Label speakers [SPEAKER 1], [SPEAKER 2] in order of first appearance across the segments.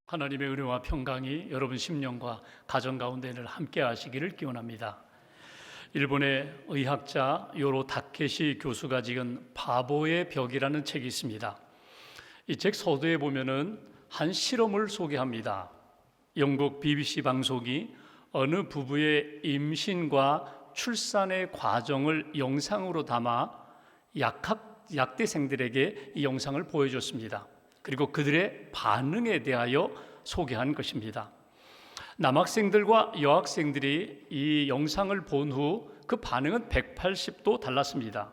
[SPEAKER 1] 하나님의 은혜와 평강이 여러분 심령과 가정 가운데 늘 함께 하시기를 기원합니다. 일본의 의학자 요로 다케시 교수가 지은 바보의 벽이라는 책이 있습니다. 이 책 서두에 보면은 한 실험을 소개합니다. 영국 BBC 방송이 어느 부부의 임신과 출산의 과정을 영상으로 담아 약대생들에게 이 영상을 보여줬습니다. 그리고 그들의 반응에 대하여 소개한 것입니다. 남학생들과 여학생들이 이 영상을 본 후 그 반응은 180도 달랐습니다.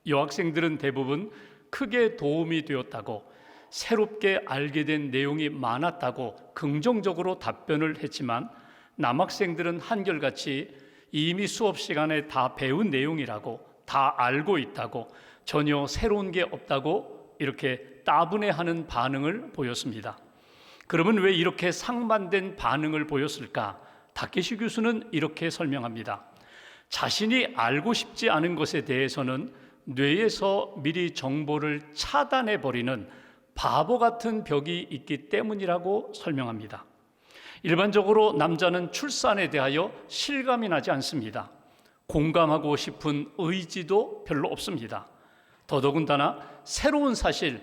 [SPEAKER 1] 여학생들은 대부분 크게 도움이 되었다고, 새롭게 알게 된 내용이 많았다고 긍정적으로 답변을 했지만, 남학생들은 한결같이 이미 수업 시간에 다 배운 내용이라고, 다 알고 있다고, 전혀 새로운 게 없다고 이렇게 따분해하는 반응을 보였습니다. 그러면 왜 이렇게 상반된 반응을 보였을까? 다케시 교수는 이렇게 설명합니다. 자신이 알고 싶지 않은 것에 대해서는 뇌에서 미리 정보를 차단해버리는 바보 같은 벽이 있기 때문이라고 설명합니다. 일반적으로 남자는 출산에 대하여 실감이 나지 않습니다. 공감하고 싶은 의지도 별로 없습니다. 더더군다나 새로운 사실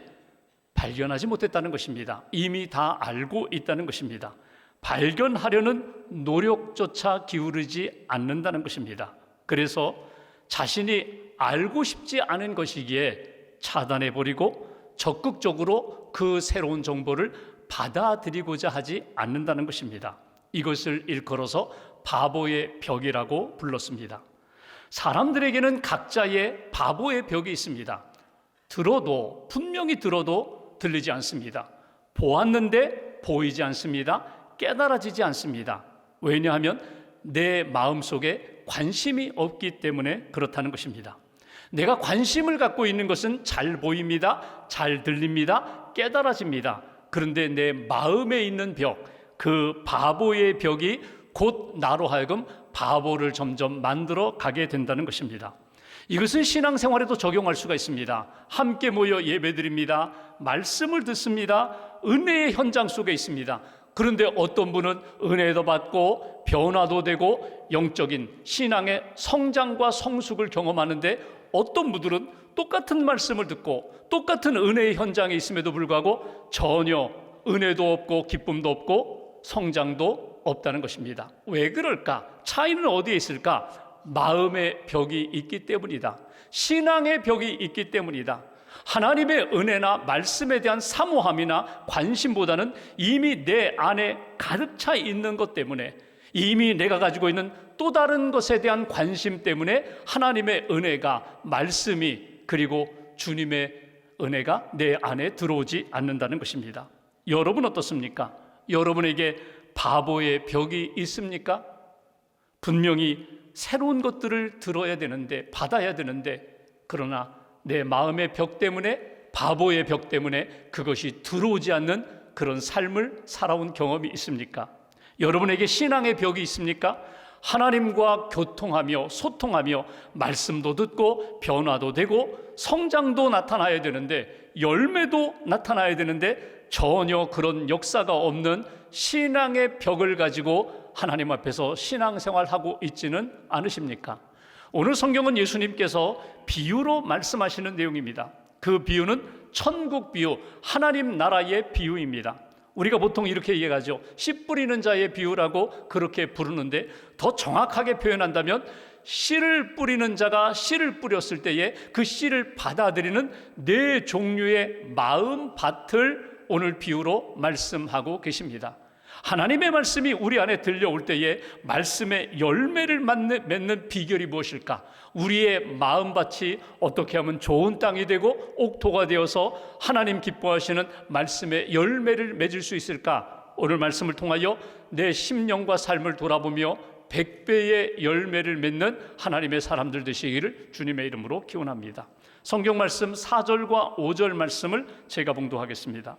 [SPEAKER 1] 발견하지 못했다는 것입니다. 이미 다 알고 있다는 것입니다. 발견하려는 노력조차 기울이지 않는다는 것입니다. 그래서 자신이 알고 싶지 않은 것이기에 차단해버리고 적극적으로 그 새로운 정보를 받아들이고자 하지 않는다는 것입니다. 이것을 일컬어서 바보의 벽이라고 불렀습니다. 사람들에게는 각자의 바보의 벽이 있습니다. 분명히 들어도 들리지 않습니다. 보았는데 보이지 않습니다. 깨달아지지 않습니다. 왜냐하면 내 마음속에 관심이 없기 때문에 그렇다는 것입니다. 내가 관심을 갖고 있는 것은 잘 보입니다. 잘 들립니다. 깨달아집니다. 그런데 내 마음에 있는 벽, 그 바보의 벽이 곧 나로 하여금 바보를 점점 만들어 가게 된다는 것입니다. 이것은 신앙생활에도 적용할 수가 있습니다. 함께 모여 예배드립니다. 말씀을 듣습니다. 은혜의 현장 속에 있습니다. 그런데 어떤 분은 은혜도 받고 변화도 되고 영적인 신앙의 성장과 성숙을 경험하는데, 어떤 분들은 똑같은 말씀을 듣고 똑같은 은혜의 현장에 있음에도 불구하고 전혀 은혜도 없고 기쁨도 없고 성장도 없다는 것입니다. 왜 그럴까? 차이는 어디에 있을까? 마음의 벽이 있기 때문이다. 신앙의 벽이 있기 때문이다. 하나님의 은혜나 말씀에 대한 사모함이나 관심보다는 이미 내 안에 가득 차 있는 것 때문에, 이미 내가 가지고 있는 또 다른 것에 대한 관심 때문에 하나님의 은혜가, 말씀이, 그리고 주님의 은혜가 내 안에 들어오지 않는다는 것입니다. 여러분 어떻습니까? 여러분에게 바보의 벽이 있습니까? 분명히 새로운 것들을 들어야 되는데, 받아야 되는데, 그러나 내 마음의 벽 때문에, 바보의 벽 때문에 그것이 들어오지 않는 그런 삶을 살아온 경험이 있습니까? 여러분에게 신앙의 벽이 있습니까? 하나님과 교통하며 소통하며 말씀도 듣고 변화도 되고 성장도 나타나야 되는데, 열매도 나타나야 되는데 전혀 그런 역사가 없는 신앙의 벽을 가지고 하나님 앞에서 신앙생활하고 있지는 않으십니까? 오늘 성경은 예수님께서 비유로 말씀하시는 내용입니다. 그 비유는 천국 비유, 하나님 나라의 비유입니다. 우리가 보통 이렇게 얘기하죠. 씨 뿌리는 자의 비유라고 그렇게 부르는데, 더 정확하게 표현한다면 씨를 뿌리는 자가 씨를 뿌렸을 때에 그 씨를 받아들이는 네 종류의 마음밭을 오늘 비유로 말씀하고 계십니다. 하나님의 말씀이 우리 안에 들려올 때에 말씀의 열매를 맺는 비결이 무엇일까? 우리의 마음밭이 어떻게 하면 좋은 땅이 되고 옥토가 되어서 하나님 기뻐하시는 말씀의 열매를 맺을 수 있을까? 오늘 말씀을 통하여 내 심령과 삶을 돌아보며 100배의 열매를 맺는 하나님의 사람들 되시기를 주님의 이름으로 기원합니다. 성경 말씀 4절과 5절 말씀을 제가 봉독하겠습니다.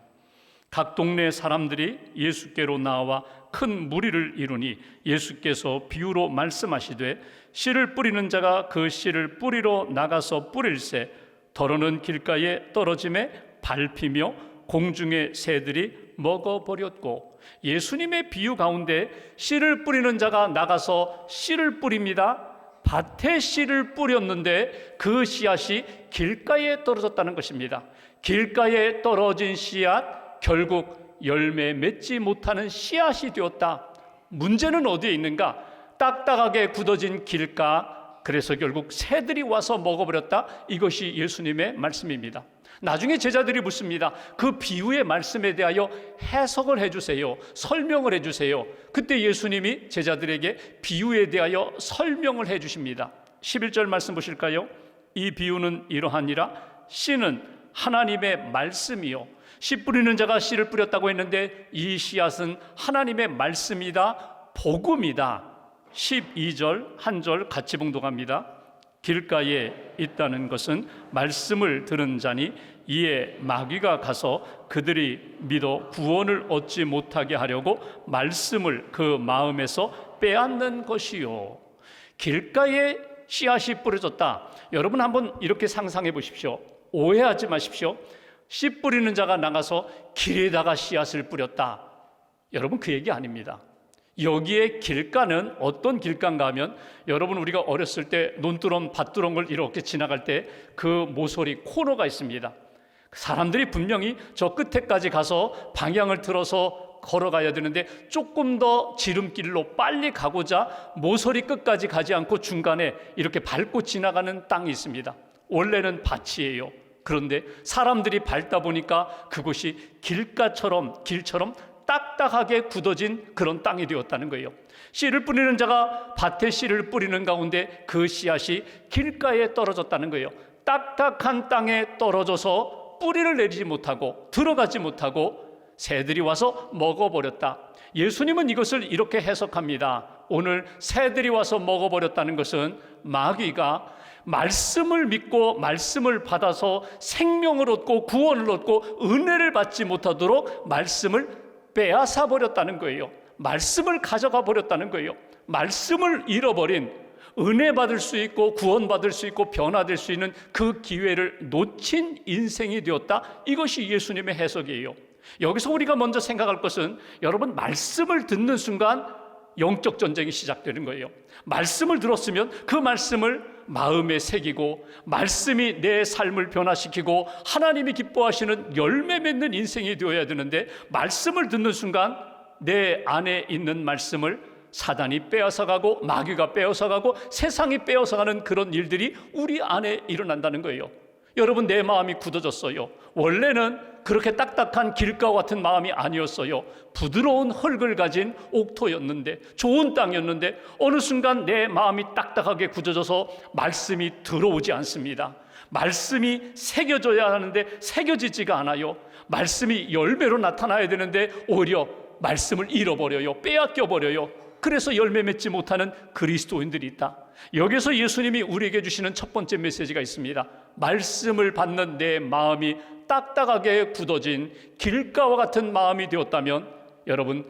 [SPEAKER 1] 각 동네 사람들이 예수께로 나와 큰 무리를 이루니 예수께서 비유로 말씀하시되, 씨를 뿌리는 자가 그 씨를 뿌리러 나가서 뿌릴새 더러는 길가에 떨어짐에 밟히며 공중의 새들이 먹어버렸고, 예수님의 비유 가운데 씨를 뿌리는 자가 나가서 씨를 뿌립니다. 밭에 씨를 뿌렸는데 그 씨앗이 길가에 떨어졌다는 것입니다. 길가에 떨어진 씨앗, 결국 열매 맺지 못하는 씨앗이 되었다. 문제는 어디에 있는가? 딱딱하게 굳어진 길가, 그래서 결국 새들이 와서 먹어버렸다. 이것이 예수님의 말씀입니다. 나중에 제자들이 묻습니다. 그 비유의 말씀에 대하여 해석을 해주세요, 설명을 해주세요. 그때 예수님이 제자들에게 비유에 대하여 설명을 해주십니다. 11절 말씀 보실까요? 이 비유는 이러하니라. 씨는 하나님의 말씀이요, 씨 뿌리는 자가 씨를 뿌렸다고 했는데 이 씨앗은 하나님의 말씀이다, 복음이다. 12절 한 절 같이 봉독합니다. 길가에 있다는 것은 말씀을 들은 자니 이에 마귀가 가서 그들이 믿어 구원을 얻지 못하게 하려고 말씀을 그 마음에서 빼앗는 것이요. 길가에 씨앗이 뿌려졌다. 여러분 한번 이렇게 상상해 보십시오. 오해하지 마십시오. 씨 뿌리는 자가 나가서 길에다가 씨앗을 뿌렸다. 여러분 그 얘기 아닙니다. 여기에 길가는 어떤 길가인가 하면, 여러분 우리가 어렸을 때 논두렁 밭두렁을 이렇게 지나갈 때 그 모서리 코너가 있습니다. 사람들이 분명히 저 끝에까지 가서 방향을 틀어서 걸어가야 되는데 조금 더 지름길로 빨리 가고자 모서리 끝까지 가지 않고 중간에 이렇게 밟고 지나가는 땅이 있습니다. 원래는 밭이에요. 그런데 사람들이 밟다 보니까 그곳이 길가처럼, 길처럼 딱딱하게 굳어진 그런 땅이 되었다는 거예요. 씨를 뿌리는 자가 밭에 씨를 뿌리는 가운데 그 씨앗이 길가에 떨어졌다는 거예요. 딱딱한 땅에 떨어져서 뿌리를 내리지 못하고 들어가지 못하고 새들이 와서 먹어버렸다. 예수님은 이것을 이렇게 해석합니다. 오늘 새들이 와서 먹어버렸다는 것은 마귀가 말씀을 믿고 말씀을 받아서 생명을 얻고 구원을 얻고 은혜를 받지 못하도록 말씀을 빼앗아 버렸다는 거예요. 말씀을 가져가 버렸다는 거예요. 말씀을 잃어버린, 은혜 받을 수 있고 구원 받을 수 있고 변화될 수 있는 그 기회를 놓친 인생이 되었다. 이것이 예수님의 해석이에요. 여기서 우리가 먼저 생각할 것은, 여러분 말씀을 듣는 순간 영적 전쟁이 시작되는 거예요. 말씀을 들었으면 그 말씀을 마음에 새기고 말씀이 내 삶을 변화시키고 하나님이 기뻐하시는 열매 맺는 인생이 되어야 되는데, 말씀을 듣는 순간 내 안에 있는 말씀을 사단이 빼앗아가고 마귀가 빼앗아가고 세상이 빼앗아가는 그런 일들이 우리 안에 일어난다는 거예요. 여러분 내 마음이 굳어졌어요. 원래는 그렇게 딱딱한 길가 같은 마음이 아니었어요. 부드러운 흙을 가진 옥토였는데, 좋은 땅이었는데 어느 순간 내 마음이 딱딱하게 굳어져서 말씀이 들어오지 않습니다. 말씀이 새겨져야 하는데 새겨지지가 않아요. 말씀이 열매로 나타나야 되는데 오히려 말씀을 잃어버려요. 빼앗겨버려요. 그래서 열매 맺지 못하는 그리스도인들이 있다. 여기서 예수님이 우리에게 주시는 첫 번째 메시지가 있습니다. 말씀을 받는 내 마음이 딱딱하게 굳어진 길가와 같은 마음이 되었다면, 여러분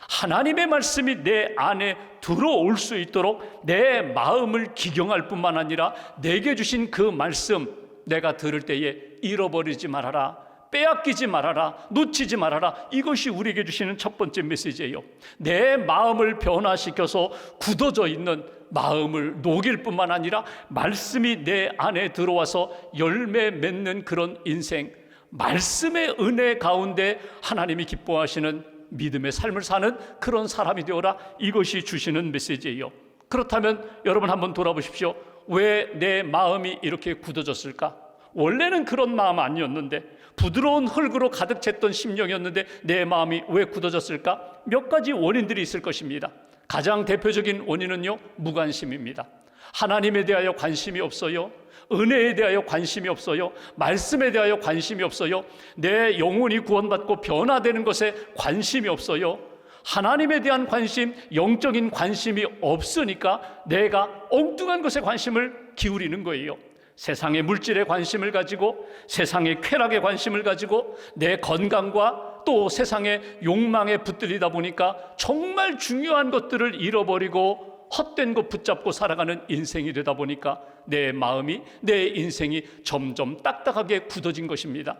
[SPEAKER 1] 하나님의 말씀이 내 안에 들어올 수 있도록 내 마음을 기경할 뿐만 아니라 내게 주신 그 말씀 내가 들을 때에 잃어버리지 말아라, 빼앗기지 말아라, 놓치지 말아라. 이것이 우리에게 주시는 첫 번째 메시지예요. 내 마음을 변화시켜서 굳어져 있는 마음을 녹일 뿐만 아니라 말씀이 내 안에 들어와서 열매 맺는 그런 인생, 말씀의 은혜 가운데 하나님이 기뻐하시는 믿음의 삶을 사는 그런 사람이 되어라. 이것이 주시는 메시지예요. 그렇다면 여러분 한번 돌아보십시오. 왜 내 마음이 이렇게 굳어졌을까? 원래는 그런 마음 아니었는데, 부드러운 흙으로 가득 찼던 심령이었는데 내 마음이 왜 굳어졌을까? 몇 가지 원인들이 있을 것입니다. 가장 대표적인 원인은요, 무관심입니다. 하나님에 대하여 관심이 없어요. 은혜에 대하여 관심이 없어요. 말씀에 대하여 관심이 없어요. 내 영혼이 구원받고 변화되는 것에 관심이 없어요. 하나님에 대한 관심, 영적인 관심이 없으니까 내가 엉뚱한 것에 관심을 기울이는 거예요. 세상의 물질에 관심을 가지고, 세상의 쾌락에 관심을 가지고, 내 건강과 또 세상의 욕망에 붙들리다 보니까 정말 중요한 것들을 잃어버리고 헛된 것 붙잡고 살아가는 인생이 되다 보니까 내 마음이, 내 인생이 점점 딱딱하게 굳어진 것입니다.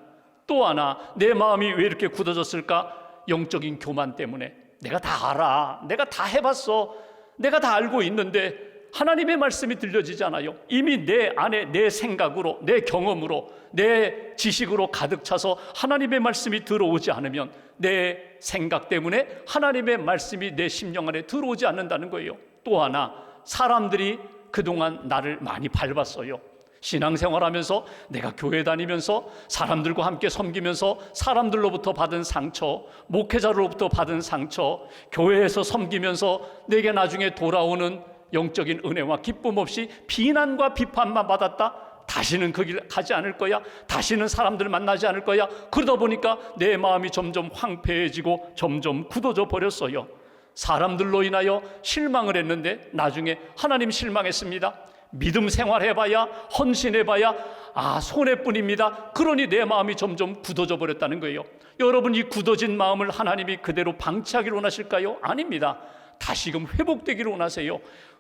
[SPEAKER 1] 또 하나, 내 마음이 왜 이렇게 굳어졌을까? 영적인 교만 때문에. 내가 다 알아, 내가 다 해봤어, 내가 다 알고 있는데 하나님의 말씀이 들려지지 않아요. 이미 내 안에 내 생각으로, 내 경험으로, 내 지식으로 가득 차서 하나님의 말씀이 들어오지 않으면 내 생각 때문에 하나님의 말씀이 내 심령 안에 들어오지 않는다는 거예요. 또 하나, 사람들이 그동안 나를 많이 밟았어요. 신앙생활하면서, 내가 교회 다니면서, 사람들과 함께 섬기면서 사람들로부터 받은 상처, 목회자로부터 받은 상처, 교회에서 섬기면서 내게 나중에 돌아오는 영적인 은혜와 기쁨 없이 비난과 비판만 받았다. 다시는 그 길 가지 않을 거야, 다시는 사람들 만나지 않을 거야. 그러다 보니까 내 마음이 점점 황폐해지고 점점 굳어져 버렸어요. 사람들로 인하여 실망을 했는데 나중에 하나님 실망했습니다. 믿음 생활해봐야, 헌신해봐야 손해뿐입니다. 그러니 내 마음이 점점 굳어져 버렸다는 거예요. 여러분, 이 굳어진 마음을 하나님이 그대로 방치하기를 원하실까요? 아닙니다. 다시금 회복되기를 원하세요.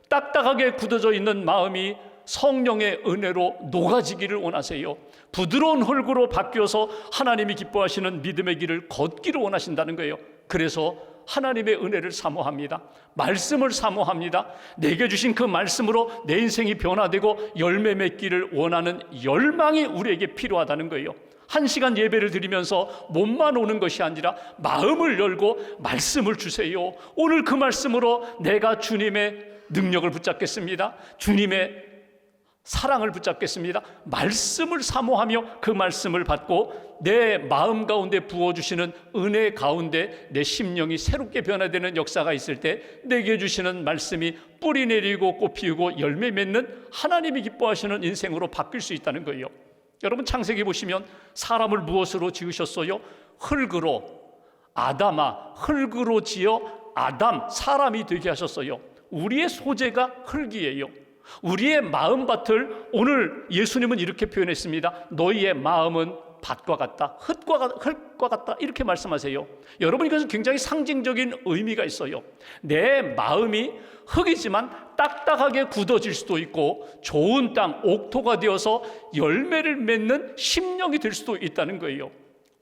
[SPEAKER 1] 딱딱하게 굳어져 있는 마음이 성령의 은혜로 녹아지기를 원하세요. 부드러운 흙으로 바뀌어서 하나님이 기뻐하시는 믿음의 길을 걷기를 원하신다는 거예요. 그래서 하나님의 은혜를 사모합니다. 말씀을 사모합니다. 내게 주신 그 말씀으로 내 인생이 변화되고 열매 맺기를 원하는 열망이 우리에게 필요하다는 거예요. 1시간 예배를 드리면서 몸만 오는 것이 아니라 마음을 열고 말씀을 주세요. 오늘 그 말씀으로 내가 주님의 능력을 붙잡겠습니다. 주님의 사랑을 붙잡겠습니다. 말씀을 사모하며 그 말씀을 받고 내 마음 가운데 부어주시는 은혜 가운데 내 심령이 새롭게 변화되는 역사가 있을 때 내게 주시는 말씀이 뿌리 내리고 꽃 피우고 열매 맺는 하나님이 기뻐하시는 인생으로 바뀔 수 있다는 거예요. 여러분, 창세기 보시면 사람을 무엇으로 지으셨어요? 흙으로. 아담아, 흙으로 지어 아담, 사람이 되게 하셨어요. 우리의 소재가 흙이에요. 우리의 마음밭을 오늘 예수님은 이렇게 표현했습니다. 너희의 마음은 밭과 같다, 흙과 같다, 이렇게 말씀하세요. 여러분, 이것은 굉장히 상징적인 의미가 있어요. 내 마음이 흙이지만 딱딱하게 굳어질 수도 있고 좋은 땅, 옥토가 되어서 열매를 맺는 심령이 될 수도 있다는 거예요.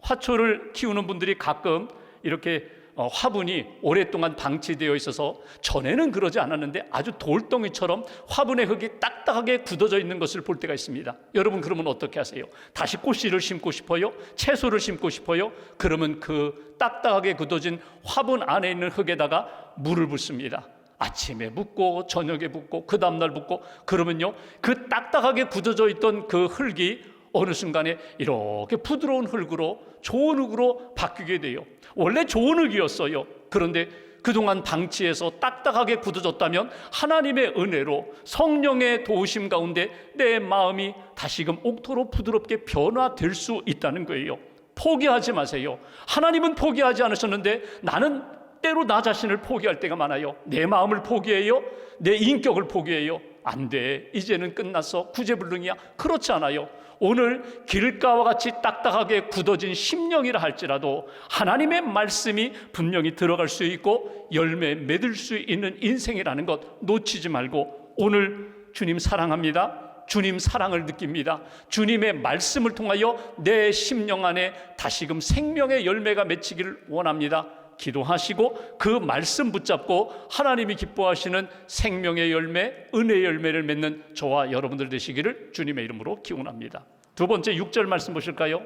[SPEAKER 1] 화초를 키우는 분들이 가끔 이렇게 화분이 오랫동안 방치되어 있어서 전에는 그러지 않았는데 아주 돌덩이처럼 화분의 흙이 딱딱하게 굳어져 있는 것을 볼 때가 있습니다. 여러분, 그러면 어떻게 하세요? 다시 꽃씨를 심고 싶어요? 채소를 심고 싶어요? 그러면 그 딱딱하게 굳어진 화분 안에 있는 흙에다가 물을 붓습니다. 아침에 붓고 저녁에 붓고 그 다음날 붓고, 그러면요, 그 딱딱하게 굳어져 있던 그 흙이 어느 순간에 이렇게 부드러운 흙으로, 좋은 흙으로 바뀌게 돼요. 원래 좋은 흙이었어요. 그런데 그동안 방치해서 딱딱하게 굳어졌다면 하나님의 은혜로, 성령의 도우심 가운데 내 마음이 다시금 옥토로 부드럽게 변화될 수 있다는 거예요. 포기하지 마세요. 하나님은 포기하지 않으셨는데 나는 때로 나 자신을 포기할 때가 많아요. 내 마음을 포기해요? 내 인격을 포기해요? 안 돼. 이제는 끝났어. 구제불능이야. 그렇지 않아요. 오늘 길가와 같이 딱딱하게 굳어진 심령이라 할지라도 하나님의 말씀이 분명히 들어갈 수 있고 열매 맺을 수 있는 인생이라는 것 놓치지 말고, 오늘 주님 사랑합니다, 주님 사랑을 느낍니다, 주님의 말씀을 통하여 내 심령 안에 다시금 생명의 열매가 맺히기를 원합니다. 기도하시고 그 말씀 붙잡고 하나님이 기뻐하시는 생명의 열매, 은혜의 열매를 맺는 저와 여러분들 되시기를 주님의 이름으로 기원합니다. 두 번째 6절 말씀 보실까요?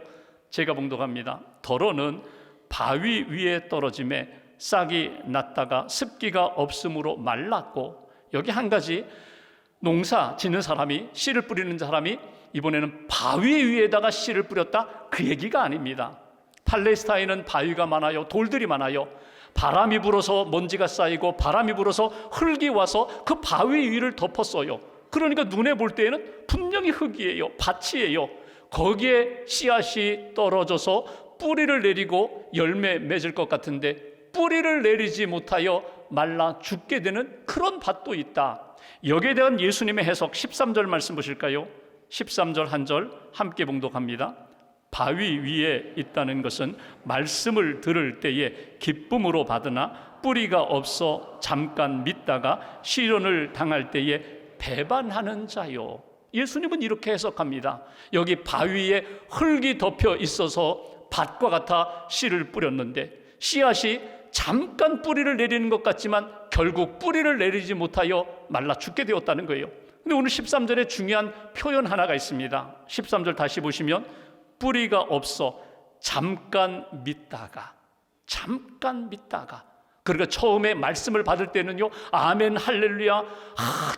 [SPEAKER 1] 제가 봉독합니다. 더러는 바위 위에 떨어짐에 싹이 났다가 습기가 없으므로 말랐고, 여기 한 가지, 농사 짓는 사람이, 씨를 뿌리는 사람이 이번에는 바위 위에다가 씨를 뿌렸다, 그 얘기가 아닙니다. 팔레스타인은 바위가 많아요. 돌들이 많아요. 바람이 불어서 먼지가 쌓이고 바람이 불어서 흙이 와서 그 바위 위를 덮었어요. 그러니까 눈에 볼 때에는 분명히 흙이에요, 밭이에요. 거기에 씨앗이 떨어져서 뿌리를 내리고 열매 맺을 것 같은데 뿌리를 내리지 못하여 말라 죽게 되는 그런 밭도 있다. 여기에 대한 예수님의 해석 13절 말씀 보실까요? 13절 한 절 함께 봉독합니다. 바위 위에 있다는 것은 말씀을 들을 때에 기쁨으로 받으나 뿌리가 없어 잠깐 믿다가 시련을 당할 때에 배반하는 자요. 예수님은 이렇게 해석합니다. 여기 바위에 흙이 덮여 있어서 밭과 같아 씨를 뿌렸는데 씨앗이 잠깐 뿌리를 내리는 것 같지만 결국 뿌리를 내리지 못하여 말라 죽게 되었다는 거예요. 근데 오늘 13절에 중요한 표현 하나가 있습니다. 13절 다시 보시면 뿌리가 없어 잠깐 믿다가 그러니까 처음에 말씀을 받을 때는요, 아멘 할렐루야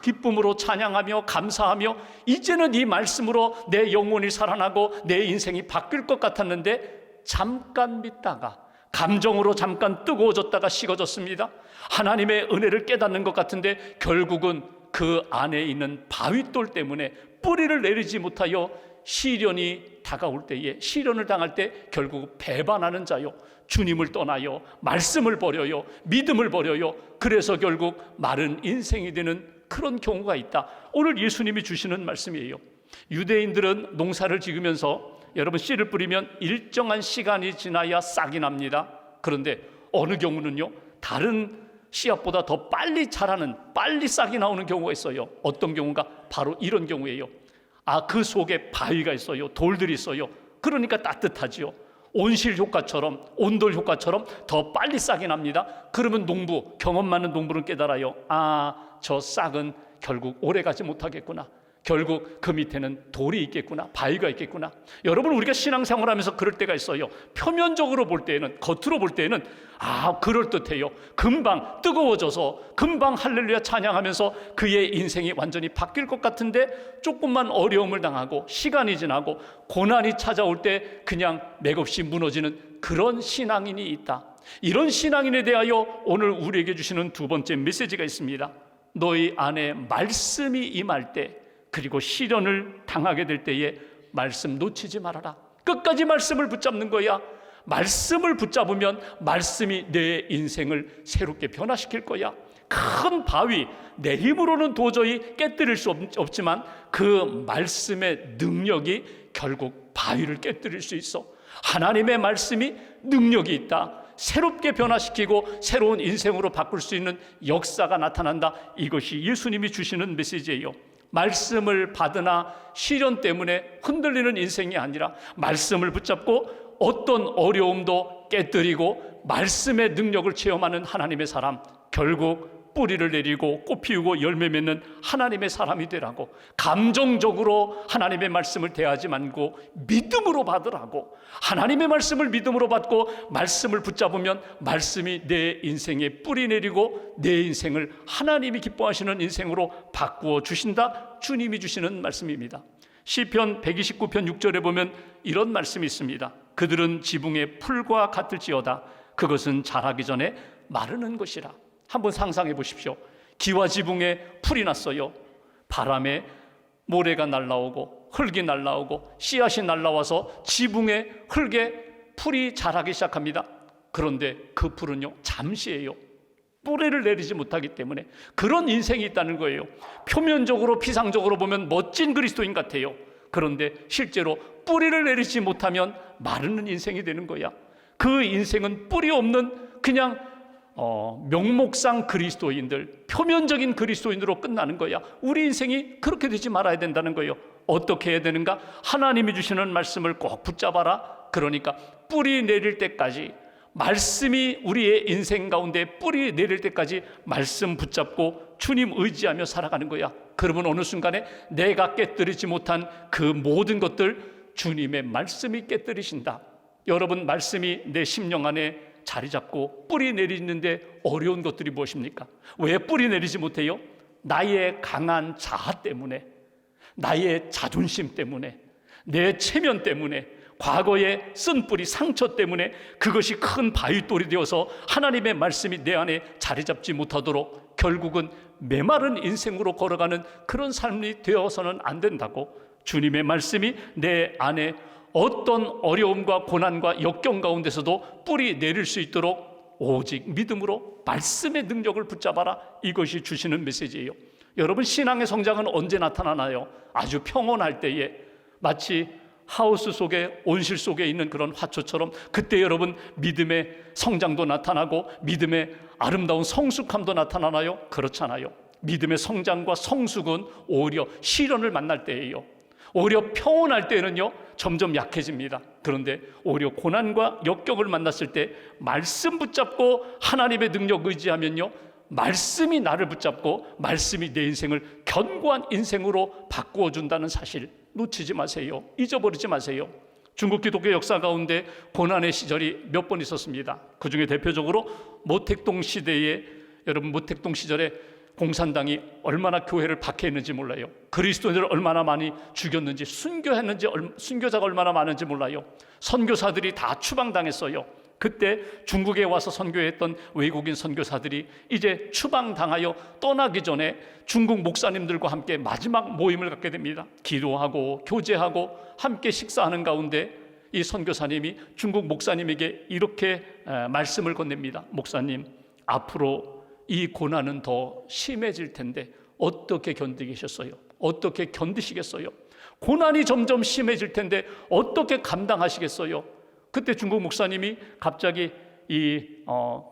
[SPEAKER 1] 기쁨으로 찬양하며 감사하며 이제는 이 말씀으로 내 영혼이 살아나고 내 인생이 바뀔 것 같았는데 잠깐 믿다가 감정으로 잠깐 뜨거워졌다가 식어졌습니다. 하나님의 은혜를 깨닫는 것 같은데 결국은 그 안에 있는 바위돌 때문에 뿌리를 내리지 못하여 시련이 다가올 때에, 시련을 당할 때 결국 배반하는 자요, 주님을 떠나요, 말씀을 버려요, 믿음을 버려요. 그래서 결국 마른 인생이 되는 그런 경우가 있다. 오늘 예수님이 주시는 말씀이에요. 유대인들은 농사를 지으면서 여러분 씨를 뿌리면 일정한 시간이 지나야 싹이 납니다. 그런데 어느 경우는요, 다른 씨앗보다 더 빨리 자라는, 빨리 싹이 나오는 경우가 있어요. 어떤 경우가? 바로 이런 경우예요. 그 속에 바위가 있어요. 돌들이 있어요. 그러니까 따뜻하지요. 온실 효과처럼, 온돌 효과처럼 더 빨리 싹이 납니다. 그러면 경험 많은 농부는 깨달아요. 저 싹은 결국 오래가지 못하겠구나. 결국 그 밑에는 돌이 있겠구나, 바위가 있겠구나. 여러분, 우리가 신앙생활하면서 그럴 때가 있어요. 표면적으로 볼 때에는, 겉으로 볼 때에는 그럴듯해요. 금방 뜨거워져서 금방 할렐루야 찬양하면서 그의 인생이 완전히 바뀔 것 같은데 조금만 어려움을 당하고 시간이 지나고 고난이 찾아올 때 그냥 맥없이 무너지는 그런 신앙인이 있다. 이런 신앙인에 대하여 오늘 우리에게 주시는 두 번째 메시지가 있습니다. 너희 안에 말씀이 임할 때, 그리고 시련을 당하게 될 때에 말씀 놓치지 말아라. 끝까지 말씀을 붙잡는 거야. 말씀을 붙잡으면 말씀이 내 인생을 새롭게 변화시킬 거야. 큰 바위, 내 힘으로는 도저히 깨뜨릴 수 없지만 그 말씀의 능력이 결국 바위를 깨뜨릴 수 있어. 하나님의 말씀이 능력이 있다. 새롭게 변화시키고 새로운 인생으로 바꿀 수 있는 역사가 나타난다. 이것이 예수님이 주시는 메시지예요. 말씀을 받으나 시련 때문에 흔들리는 인생이 아니라 말씀을 붙잡고 어떤 어려움도 깨뜨리고 말씀의 능력을 체험하는 하나님의 사람, 결국 뿌리를 내리고 꽃 피우고 열매 맺는 하나님의 사람이 되라고. 감정적으로 하나님의 말씀을 대하지 말고 믿음으로 받으라고. 하나님의 말씀을 믿음으로 받고 말씀을 붙잡으면 말씀이 내 인생에 뿌리 내리고 내 인생을 하나님이 기뻐하시는 인생으로 바꾸어 주신다. 주님이 주시는 말씀입니다. 시편 129편 6절에 보면 이런 말씀이 있습니다. 그들은 지붕의 풀과 같을지어다. 그것은 자라기 전에 마르는 것이라. 한번 상상해 보십시오. 기와 지붕에 풀이 났어요. 바람에 모래가 날라오고 흙이 날라오고 씨앗이 날라와서 지붕에 흙에 풀이 자라기 시작합니다. 그런데 그 풀은요, 잠시예요. 뿌리를 내리지 못하기 때문에. 그런 인생이 있다는 거예요. 표면적으로 피상적으로 보면 멋진 그리스도인 같아요. 그런데 실제로 뿌리를 내리지 못하면 마르는 인생이 되는 거야. 그 인생은 뿌리 없는 그냥 명목상 그리스도인들, 표면적인 그리스도인으로 끝나는 거야. 우리 인생이 그렇게 되지 말아야 된다는 거예요. 어떻게 해야 되는가? 하나님이 주시는 말씀을 꼭 붙잡아라. 그러니까 뿌리 내릴 때까지, 말씀이 우리의 인생 가운데 뿌리 내릴 때까지 말씀 붙잡고 주님 의지하며 살아가는 거야. 그러면 어느 순간에 내가 깨뜨리지 못한 그 모든 것들 주님의 말씀이 깨뜨리신다. 여러분, 말씀이 내 심령 안에 자리 잡고 뿌리 내리는데 어려운 것들이 무엇입니까? 왜 뿌리 내리지 못해요? 나의 강한 자아 때문에, 나의 자존심 때문에, 내 체면 때문에, 과거에 쓴 뿌리, 상처 때문에 그것이 큰 바위돌이 되어서 하나님의 말씀이 내 안에 자리 잡지 못하도록 결국은 메마른 인생으로 걸어가는 그런 삶이 되어서는 안 된다고. 주님의 말씀이 내 안에 어떤 어려움과 고난과 역경 가운데서도 뿌리 내릴 수 있도록 오직 믿음으로 말씀의 능력을 붙잡아라. 이것이 주시는 메시지예요. 여러분, 신앙의 성장은 언제 나타나나요? 아주 평온할 때에, 마치 하우스 속에, 온실 속에 있는 그런 화초처럼 그때 여러분 믿음의 성장도 나타나고 믿음의 아름다운 성숙함도 나타나나요? 그렇잖아요. 믿음의 성장과 성숙은 오히려 시련을 만날 때예요. 오히려 평온할 때는요 점점 약해집니다. 그런데 오히려 고난과 역경을 만났을 때 말씀 붙잡고 하나님의 능력 의지하면요, 말씀이 나를 붙잡고 말씀이 내 인생을 견고한 인생으로 바꾸어 준다는 사실 놓치지 마세요. 잊어버리지 마세요. 중국 기독교 역사 가운데 고난의 시절이 몇 번 있었습니다. 그 중에 대표적으로 모택동 시대에, 여러분 모택동 시절에 공산당이 얼마나 교회를 박해했는지 몰라요. 그리스도인들을 얼마나 많이 죽였는지, 순교자가 얼마나 많은지 몰라요. 선교사들이 다 추방당했어요. 그때 중국에 와서 선교했던 외국인 선교사들이 이제 추방당하여 떠나기 전에 중국 목사님들과 함께 마지막 모임을 갖게 됩니다. 기도하고 교제하고 함께 식사하는 가운데 이 선교사님이 중국 목사님에게 이렇게 말씀을 건넵니다. 목사님, 앞으로 이 고난은 더 심해질 텐데 어떻게 견디겠어요? 어떻게 견디시겠어요? 고난이 점점 심해질 텐데 어떻게 감당하시겠어요? 그때 중국 목사님이 갑자기 이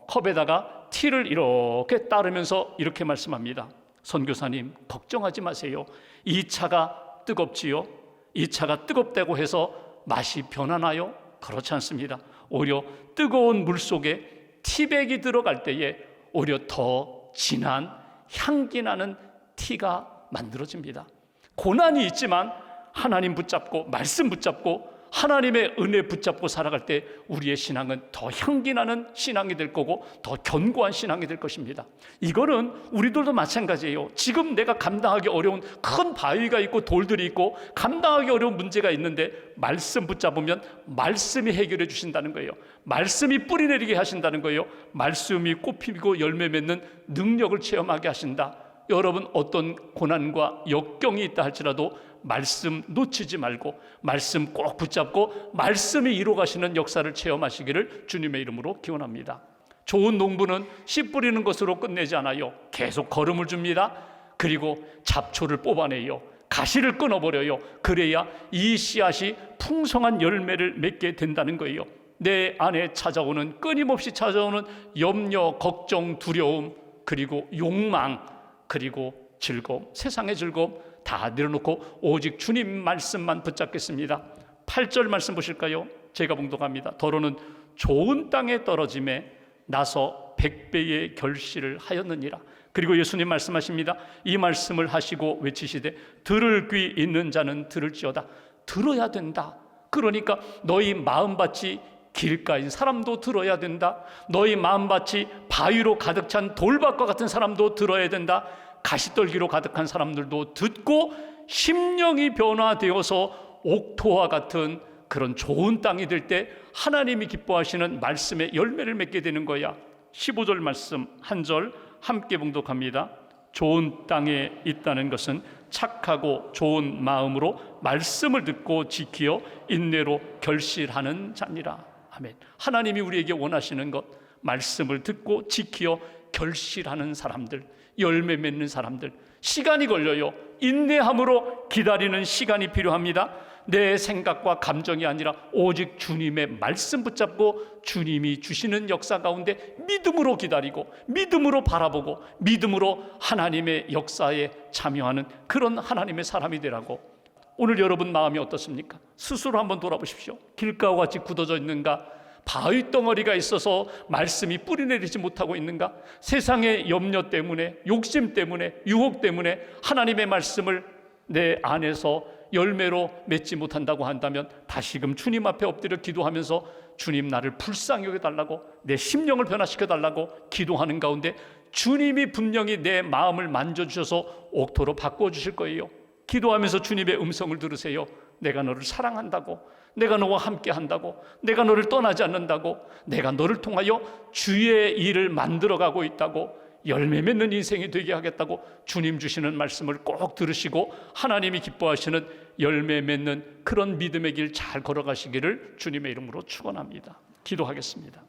[SPEAKER 1] 컵에다가 티를 이렇게 따르면서 이렇게 말씀합니다. 선교사님, 걱정하지 마세요. 이 차가 뜨겁지요? 이 차가 뜨겁다고 해서 맛이 변하나요? 그렇지 않습니다. 오히려 뜨거운 물 속에 티백이 들어갈 때에 오히려 더 진한 향기 나는 티가 만들어집니다. 고난이 있지만 하나님 붙잡고 말씀 붙잡고 하나님의 은혜 붙잡고 살아갈 때 우리의 신앙은 더 향기 나는 신앙이 될 거고 더 견고한 신앙이 될 것입니다. 이거는 우리들도 마찬가지예요. 지금 내가 감당하기 어려운 큰 바위가 있고 돌들이 있고 감당하기 어려운 문제가 있는데 말씀 붙잡으면 말씀이 해결해 주신다는 거예요. 말씀이 뿌리내리게 하신다는 거예요. 말씀이 꽃피고 열매 맺는 능력을 체험하게 하신다. 여러분, 어떤 고난과 역경이 있다 할지라도 말씀 놓치지 말고 말씀 꼭 붙잡고 말씀이 이루어가시는 역사를 체험하시기를 주님의 이름으로 기원합니다. 좋은 농부는 씨 뿌리는 것으로 끝내지 않아요. 계속 거름을 줍니다. 그리고 잡초를 뽑아내요. 가시를 끊어버려요. 그래야 이 씨앗이 풍성한 열매를 맺게 된다는 거예요. 내 안에 찾아오는, 끊임없이 찾아오는 염려, 걱정, 두려움, 그리고 욕망, 그리고 즐거움, 세상의 즐거움 다 내려놓고 오직 주님 말씀만 붙잡겠습니다. 8절 말씀 보실까요? 제가 봉독합니다. 더러는 좋은 땅에 떨어짐에 나서 100배의 결실을 하였느니라. 그리고 예수님 말씀하십니다. 이 말씀을 하시고 외치시되 들을 귀 있는 자는 들을지어다. 들어야 된다. 그러니까 너희 마음밭이 길가인 사람도 들어야 된다. 너희 마음밭이 바위로 가득 찬 돌밭과 같은 사람도 들어야 된다. 가시떨기로 가득한 사람들도 듣고 심령이 변화되어서 옥토와 같은 그런 좋은 땅이 될 때 하나님이 기뻐하시는 말씀의 열매를 맺게 되는 거야. 15절 말씀 한 절 함께 봉독합니다. 좋은 땅에 있다는 것은 착하고 좋은 마음으로 말씀을 듣고 지키어 인내로 결실하는 자니라. 아멘. 하나님이 우리에게 원하시는 것, 말씀을 듣고 지키어 결실하는 사람들, 열매 맺는 사람들. 시간이 걸려요. 인내함으로 기다리는 시간이 필요합니다. 내 생각과 감정이 아니라 오직 주님의 말씀 붙잡고 주님이 주시는 역사 가운데 믿음으로 기다리고 믿음으로 바라보고 믿음으로 하나님의 역사에 참여하는 그런 하나님의 사람이 되라고. 오늘 여러분 마음이 어떻습니까? 스스로 한번 돌아보십시오. 길가와 같이 굳어져 있는가? 바위 덩어리가 있어서 말씀이 뿌리내리지 못하고 있는가? 세상의 염려 때문에, 욕심 때문에, 유혹 때문에 하나님의 말씀을 내 안에서 열매로 맺지 못한다고 한다면 다시금 주님 앞에 엎드려 기도하면서 주님, 나를 불쌍히 여겨달라고, 내 심령을 변화시켜달라고 기도하는 가운데 주님이 분명히 내 마음을 만져주셔서 옥토로 바꿔주실 거예요. 기도하면서 주님의 음성을 들으세요. 내가 너를 사랑한다고, 내가 너와 함께 한다고, 내가 너를 떠나지 않는다고, 내가 너를 통하여 주의 일을 만들어가고 있다고, 열매 맺는 인생이 되게 하겠다고 주님 주시는 말씀을 꼭 들으시고 하나님이 기뻐하시는 열매 맺는 그런 믿음의 길 잘 걸어가시기를 주님의 이름으로 축원합니다. 기도하겠습니다.